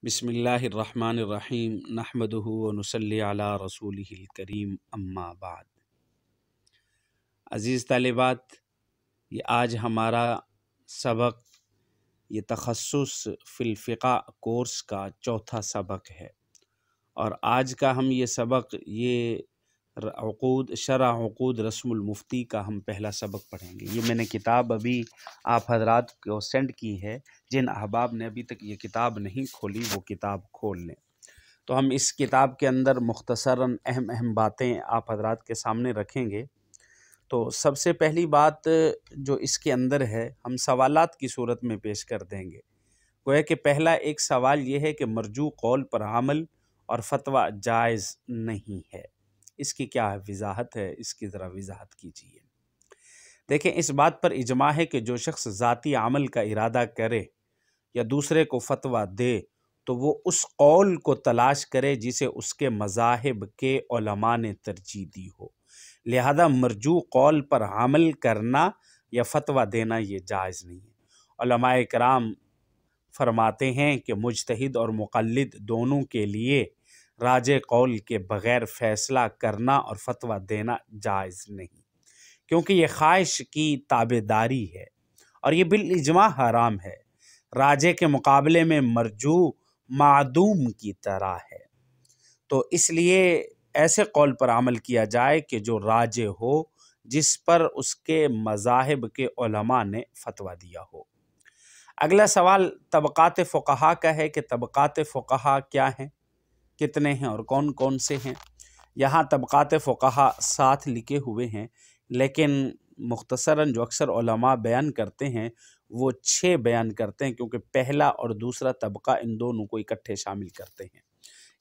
بسم اللہ الرحمن الرحیم نحمدہ و نصلی علی رسولہ الکریم اما بعد۔ عزیز طالبات، یہ آج ہمارا سبق یہ تخصص فی الفقہ کورس کا چوتھا سبق ہے، اور آج کا ہم یہ سبق یہ شرح عقود رسم المفتی کا ہم پہلا سبق پڑھیں گے۔ یہ میں نے کتاب ابھی آپ حضرات کو سینڈ کی ہے، جن احباب نے ابھی تک یہ کتاب نہیں کھولی وہ کتاب کھول لیں۔ تو ہم اس کتاب کے اندر مختصراً اہم باتیں آپ حضرات کے سامنے رکھیں گے۔ تو سب سے پہلی بات جو اس کے اندر ہے ہم سوالات کی صورت میں پیش کر دیں گے۔ گویا کہ پہلا ایک سوال یہ ہے کہ مرجوع قول پر عمل اور فتویٰ جائز نہیں ہے، اس کی کیا وضاحت ہے، اس کی ذرا وضاحت کیجیے۔ دیکھیں، اس بات پر اجماع ہے کہ جو شخص ذاتی عمل کا ارادہ کرے یا دوسرے کو فتویٰ دے تو وہ اس قول کو تلاش کرے جسے اس کے مذاہب کے علماء نے ترجیح دی ہو، لہذا مرجوع قول پر عمل کرنا یا فتویٰ دینا یہ جائز نہیں ہے۔ علماء کرام فرماتے ہیں کہ مجتہد اور مقلد دونوں کے لیے راجع قول کے بغیر فیصلہ کرنا اور فتویٰ دینا جائز نہیں، کیونکہ یہ خواہش کی تابع داری ہے اور یہ بالاجماع حرام ہے۔ راجع کے مقابلے میں مرجوع معدوم کی طرح ہے، تو اس لیے ایسے قول پر عمل کیا جائے کہ جو راجع ہو، جس پر اس کے مذاہب کے علماء نے فتویٰ دیا ہو۔ اگلا سوال طبقات فقہا کا ہے کہ طبقات فقہا کیا ہیں، کتنے ہیں اور کون کون سے ہیں۔ یہاں طبقات فقہا 7 لکھے ہوئے ہیں، لیکن مختصراً جو اکثر علماء بیان کرتے ہیں وہ 6 بیان کرتے ہیں، کیونکہ پہلا اور دوسرا طبقہ ان دونوں کو اکٹھے شامل کرتے ہیں۔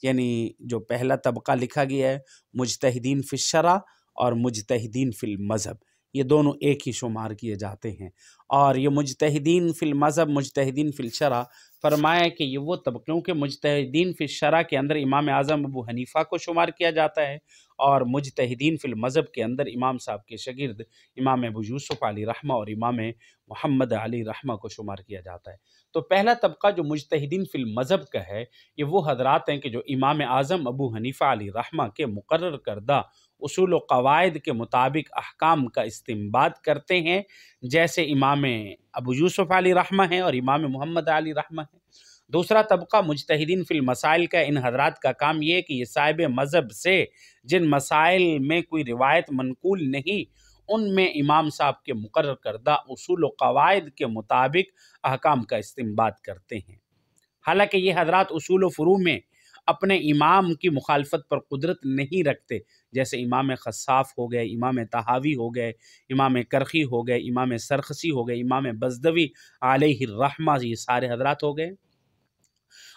یعنی جو پہلا طبقہ لکھا گیا ہے مجتہدین فی الشرع اور مجتہدین فی المذہب، یہ دونوں ایک ہی شمار کیے جاتے ہیں، اور یہ مجتہدین فی المذہب مجتہدین فی الشرع فرمایا کہ یہ وہ طبقوں کے مجتہدین فی الشرع کے اندر امام اعظم ابو حنیفہ کو شمار کیا جاتا ہے، اور مجتہدین فی المذہب کے اندر امام صاحب کے شاگرد امام ابو یوسف علیہ رحمہ اور امام محمد علی رحمہ کو شمار کیا جاتا ہے۔ تو پہلا طبقہ جو مجتہدین فی المذہب کا ہے، یہ وہ حضرات ہیں کہ جو امام اعظم ابو حنیفہ علیہ رحمہ کے مقرر کردہ اصول و قواعد کے مطابق احکام کا استنباط کرتے ہیں، جیسے امام ابو یوسف علیہ رحمہ ہیں اور امام محمد علی رحمہ ہیں۔ دوسرا طبقہ مجتہدین فی المسائل کا، ان حضرات کا کام یہ ہے کہ یہ صاحب مذہب سے جن مسائل میں کوئی روایت منقول نہیں، ان میں امام صاحب کے مقرر کردہ اصول و قواعد کے مطابق احکام کا استنباط کرتے ہیں۔ حالانکہ یہ حضرات اصول و فروع میں اپنے امام کی مخالفت پر قدرت نہیں رکھتے، جیسے امام خصاف ہو گئے، امام طحاوی ہو گئے، امام کرخی ہو گئے، امام سرخسی ہو گئے، امام بزدوی علیہ الرحمہ، یہ سارے حضرات ہو گئے۔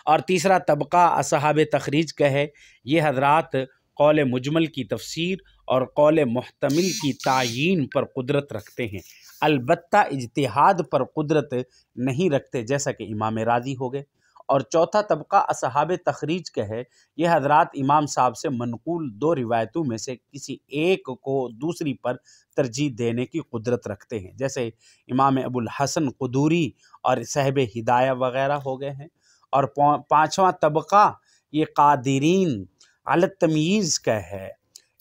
اور تیسرا طبقہ اصحاب تخریج کا ہے، یہ حضرات قول مجمل کی تفسیر اور قول محتمل کی تعیین پر قدرت رکھتے ہیں، البتہ اجتہاد پر قدرت نہیں رکھتے، جیسا کہ امام راضی ہو گئے۔ اور چوتھا طبقہ اصحاب تخریج کا ہے، یہ حضرات امام صاحب سے منقول 2 روایتوں میں سے کسی ایک کو دوسری پر ترجیح دینے کی قدرت رکھتے ہیں، جیسے امام ابو الحسن قدوری اور صاحب ہدایہ وغیرہ ہو گئے ہیں۔ اور پانچواں طبقہ یہ قادرین علی التمییز کا ہے،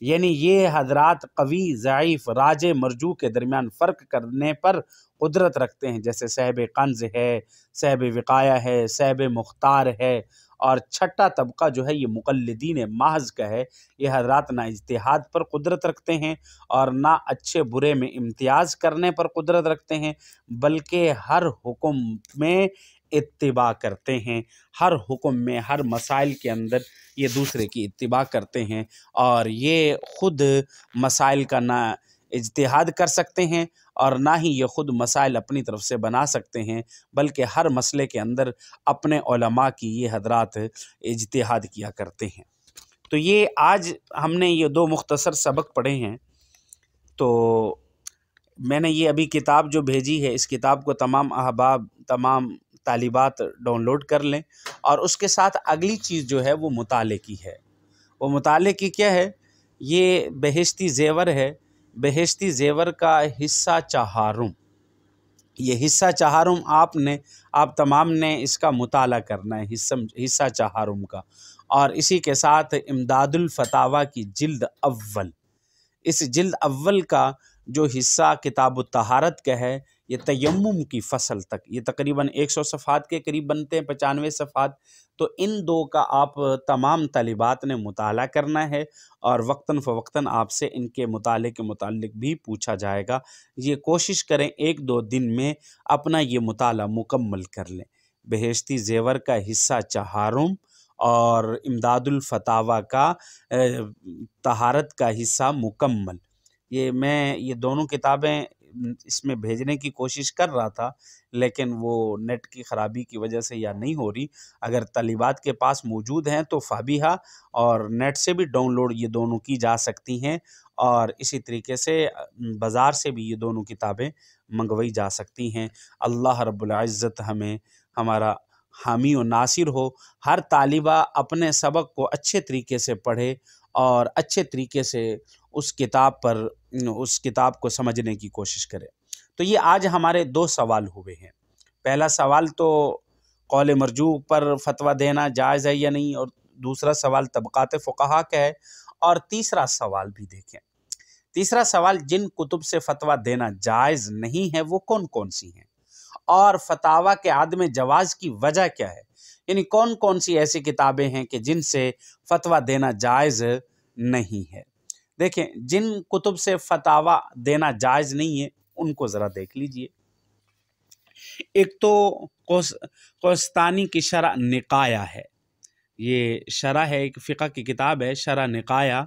یعنی یہ حضرات قوی، ضعیف، راجع، مرجوع کے درمیان فرق کرنے پر قدرت رکھتے ہیں، جیسے صاحب کنز ہے، صاحب وقایہ ہے، صاحب مختار ہے۔ اور چھٹا طبقہ جو ہے یہ مقلدین محض کا ہے، یہ حضرات نہ اجتہاد پر قدرت رکھتے ہیں اور نہ اچھے برے میں امتیاز کرنے پر قدرت رکھتے ہیں، بلکہ ہر حکم میں اتباع کرتے ہیں، ہر حکم میں، ہر مسائل کے اندر یہ دوسرے کی اتباع کرتے ہیں، اور یہ خود مسائل کا نہ اجتہاد کر سکتے ہیں اور نہ ہی یہ خود مسائل اپنی طرف سے بنا سکتے ہیں، بلکہ ہر مسئلے کے اندر اپنے علماء کی یہ حضرات اجتہاد کیا کرتے ہیں۔ تو یہ آج ہم نے یہ 2 مختصر سبق پڑھے ہیں۔ تو میں نے یہ ابھی کتاب جو بھیجی ہے، اس کتاب کو تمام احباب، تمام طالبات ڈاؤن لوڈ کر لیں، اور اس کے ساتھ اگلی چیز جو ہے وہ مطالعے کی ہے۔ وہ مطالعے کی کیا ہے؟ یہ بہشتی زیور ہے، بہشتی زیور کا حصہ 4، یہ حصہ چہارم آپ تمام نے اس کا مطالعہ کرنا ہے، حصہ چہارم کا، اور اسی کے ساتھ امداد الفتاویٰ کی جلد اول، اس جلد اول کا جو حصہ کتاب الطہارت کا ہے، یہ تیمم کی فصل تک، یہ تقریباً 100 صفحات کے قریب بنتے ہیں، 95 صفحات، تو ان دو کا آپ تمام طالبات نے مطالعہ کرنا ہے، اور وقتاً فوقتاً آپ سے ان کے مطالعے کے متعلق بھی پوچھا جائے گا۔ یہ کوشش کریں 1-2 دن میں اپنا یہ مطالعہ مکمل کر لیں۔ بہشتی زیور کا حصہ چہارم اور امداد الفتاویٰ کا طہارت کا حصہ مکمل، یہ دونوں کتابیں اس میں بھیجنے کی کوشش کر رہا تھا، لیکن وہ نیٹ کی خرابی کی وجہ سے یا نہیں ہو رہی۔ اگر طالبات کے پاس موجود ہیں تو فابیہا اور نیٹ سے بھی ڈاؤن لوڈ یہ دونوں کی جا سکتی ہیں، اور اسی طریقے سے بازار سے بھی یہ دونوں کتابیں منگوائی جا سکتی ہیں۔ اللہ رب العزت ہمیں ہمارا حامی و ناصر ہو۔ ہر طالبہ اپنے سبق کو اچھے طریقے سے پڑھے اور اچھے طریقے سے اس کتاب کو سمجھنے کی کوشش کرے۔ تو یہ آج ہمارے 2 سوال ہوئے ہیں۔ پہلا سوال تو قول مرجوح پر فتویٰ دینا جائز ہے یا نہیں، اور دوسرا سوال طبقات فقہا کا ہے، اور تیسرا سوال بھی دیکھیں۔ تیسرا سوال، جن کتب سے فتویٰ دینا جائز نہیں ہے وہ کون کون سی ہیں، اور فتاویٰ کے عدم جواز کی وجہ کیا ہے، یعنی کون کون سی ایسی کتابیں ہیں کہ جن سے فتویٰ دینا جائز نہیں ہے۔ دیکھیں، جن کتب سے فتاویٰ دینا جائز نہیں ہے ان کو ذرا دیکھ لیجئے۔ ایک تو کوہستانی کی شرح نقایہ ہے، یہ شرح ہے، ایک فقہ کی کتاب ہے شرح نقایہ،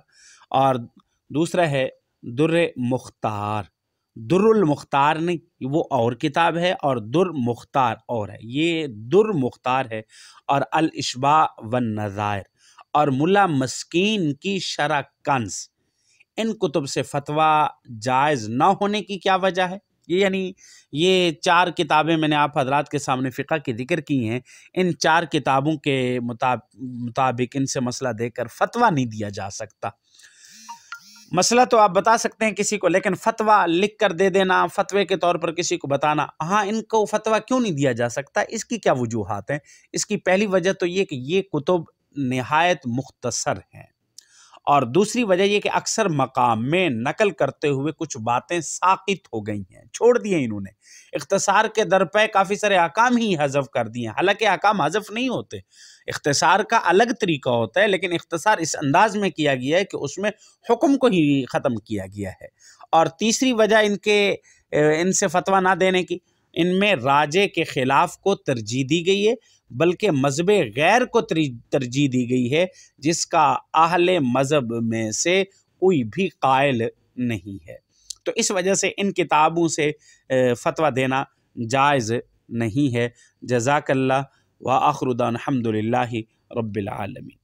اور دوسرا ہے در مختار۔ در المختار نہیں، وہ اور کتاب ہے، اور در مختار اور ہے، یہ در مختار ہے، اور الاشباع والنظائر، اور ملا مسکین کی شرح کنز۔ ان کتب سے فتویٰ جائز نہ ہونے کی کیا وجہ ہے؟ یعنی یہ 4 کتابیں میں نے آپ حضرات کے سامنے فقہ کی ذکر کی ہیں، ان 4 کتابوں کے مطابق ان سے مسئلہ دے کر فتویٰ نہیں دیا جا سکتا۔ مسئلہ تو آپ بتا سکتے ہیں کسی کو، لیکن فتویٰ لکھ کر دے دینا، فتوے کے طور پر کسی کو بتانا، ہاں ان کو فتویٰ کیوں نہیں دیا جا سکتا؟ اس کی کیا وجوہات ہیں؟ اس کی پہلی وجہ تو یہ کہ یہ کتب نہایت مختصر ہیں، اور دوسری وجہ یہ کہ اکثر مقام میں نقل کرتے ہوئے کچھ باتیں ساقط ہو گئی ہیں، چھوڑ دیے انہوں نے، اختصار کے در پہ کافی سارے احکام ہی حذف کر دیے ہیں، حالانکہ احکام حذف نہیں ہوتے، اختصار کا الگ طریقہ ہوتا ہے، لیکن اختصار اس انداز میں کیا گیا ہے کہ اس میں حکم کو ہی ختم کیا گیا ہے۔ اور تیسری وجہ ان سے فتویٰ نہ دینے کی، ان میں راجے کے خلاف کو ترجیح دی گئی ہے، بلکہ مذہب غیر کو ترجیح دی گئی ہے، جس کا اہل مذہب میں سے کوئی بھی قائل نہیں ہے۔ تو اس وجہ سے ان کتابوں سے فتویٰ دینا جائز نہیں ہے۔ جزاک اللہ، وآخر دعوانا الحمد للہ رب العالمین۔